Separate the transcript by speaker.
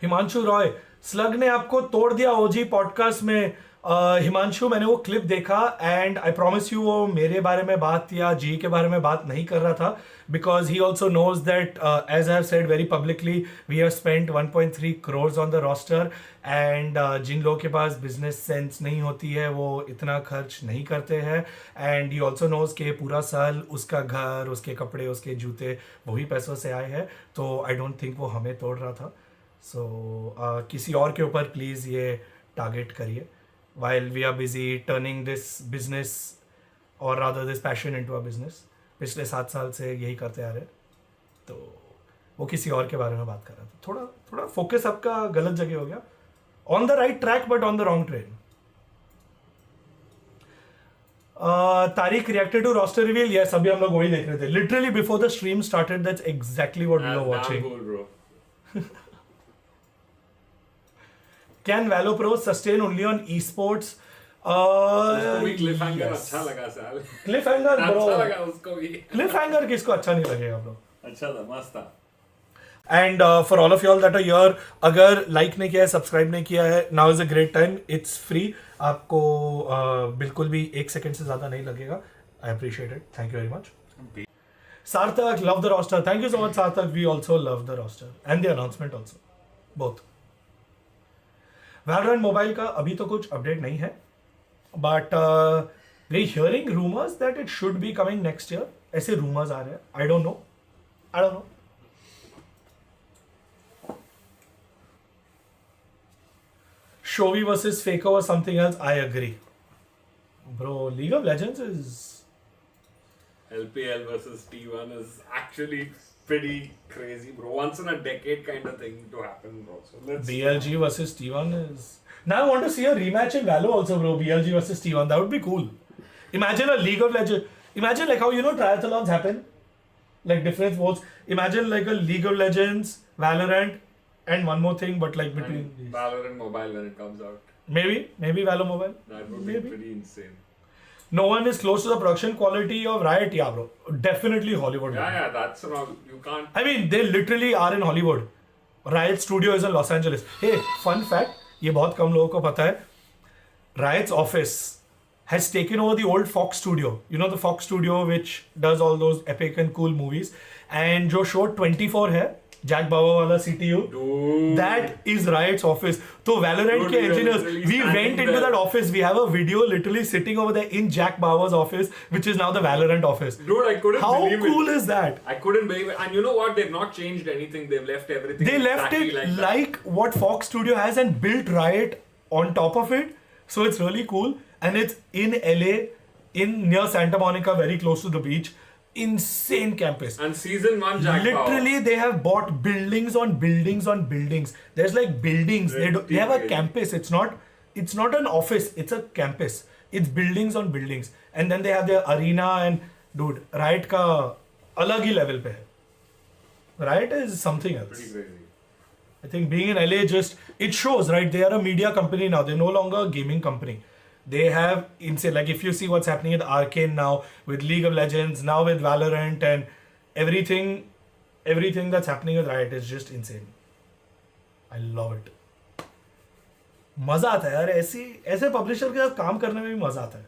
Speaker 1: Himanshu Roy, slug ने आपको तोड़ दिया ओजी पॉडकास्ट में। हिमांशु, मैंने वो क्लिप देखा एंड आई प्रॉमिस यू वो मेरे बारे में बात या जी के बारे में बात नहीं कर रहा था, because he also knows that as I have said very publicly we have spent 1.3 crore on the roster and जिन लोगों के पास बिजनेस सेंस नहीं होती है वो इतना खर्च नहीं करते हैं। एंड ही ऑल्सो नोज के पूरा साल उसका घर, उसके कपड़े, उसके जूते वही पैसों से आए हैं, तो आई डोंट थिंक वो हमें तोड़ रहा था। सो किसी और के ऊपर प्लीज़ ये टारगेट करिए while we are busy turning this business or rather this passion into a business। पिछले 7 साल से यही करते आ रहे, तो वो किसी और के बारे में बात कर रहा था। थोड़ा थोड़ा फोकस आपका गलत जगह हो गया। On the right track but on the wrong train. Tariq reacted to roster reveal. Yes, अभी हम लोग वही देख रहे थे literally before the stream started. That's exactly what we were watching. Can Valo Pro sustain only on esports?
Speaker 2: उसको भी cliffhanger अच्छा लगा साल।
Speaker 1: Cliffhanger bro।
Speaker 2: अच्छा लगा उसको भी।
Speaker 1: Cliffhanger किसको अच्छा नहीं लगेगा bro?
Speaker 2: अच्छा था, मस्त था।
Speaker 1: And for all of y'all that are here, अगर like नहीं किया है, subscribe नहीं किया है, now is a great time, it's free। आपको बिल्कुल भी 1 सेकंड से ज़्यादा नहीं लगेगा। I appreciate it, thank you very much। Sarthak, love the roster, thank you so much Sarthak, we also love the roster and the announcement also, both। Valorant mobile का अभी तो कुछ अपडेट नहीं है, but we hearing rumours that it should be coming next year. ऐसे rumours आ रहे हैं, I don't know. Shovi versus Faker or something else, I agree bro। League of Legends is
Speaker 2: LPL versus T1 is actually pretty crazy bro, once in a decade kind of thing to happen bro, so let's
Speaker 1: BLG versus T1 is now I want to see a rematch in Valo also bro। BLG versus T1, that would be cool। Imagine a League of Legends, imagine like how triathlons happen, like different sports, imagine like a League of Legends, Valorant and one more thing, but like between
Speaker 2: and
Speaker 1: these.
Speaker 2: Valorant mobile when it comes out,
Speaker 1: maybe Valo mobile,
Speaker 2: that would
Speaker 1: maybe.
Speaker 2: be pretty insane।
Speaker 1: No one is close to the production quality of Riot, yeah bro, definitely Hollywood bro.
Speaker 2: Yeah, that's wrong, you can't।
Speaker 1: I mean they literally are in Hollywood। Riot studio is in Los Angeles। Hey, fun fact, ये बहुत कम लोगों को पता है, Riot's office has taken over the old Fox studio, you know the Fox studio which does all those epic and cool movies, and जो show 24 है Jack बावा वाला CTU, that is Riot's office। तो Valorant के engineers, we went into that office, we have a video literally sitting over there in Jack Bauer's office, which is now the Valorant office।
Speaker 2: Dude, I couldn't
Speaker 1: How
Speaker 2: believe
Speaker 1: cool
Speaker 2: it।
Speaker 1: is that?
Speaker 2: I couldn't believe it, and you know what, they've not changed anything, they've left everything
Speaker 1: They left
Speaker 2: exactly
Speaker 1: it
Speaker 2: like
Speaker 1: like what Fox Studio has and built Riot on top of it, so it's really cool, and it's in LA, in near Santa Monica, very close to the beach। Insane campus,
Speaker 2: and season 1 Jack
Speaker 1: literally
Speaker 2: Bauer,
Speaker 1: they have bought buildings on buildings on buildings। There's like buildings, they have a campus, it's not an office, it's a campus, it's buildings on buildings, and then they have their arena, and dude, Riot का अलग ही level पे है। Riot is something else।
Speaker 2: pretty crazy।
Speaker 1: I think being in LA just, it shows, right? They are a media company now, they're no longer a gaming company। They have insane, like if you see what's happening with Arcane now, with League of Legends, now with Valorant, and everything that's happening with Riot is just insane। I love it। मजा आता है यार, ऐसे publisher के साथ काम करने में भी मजा आता है।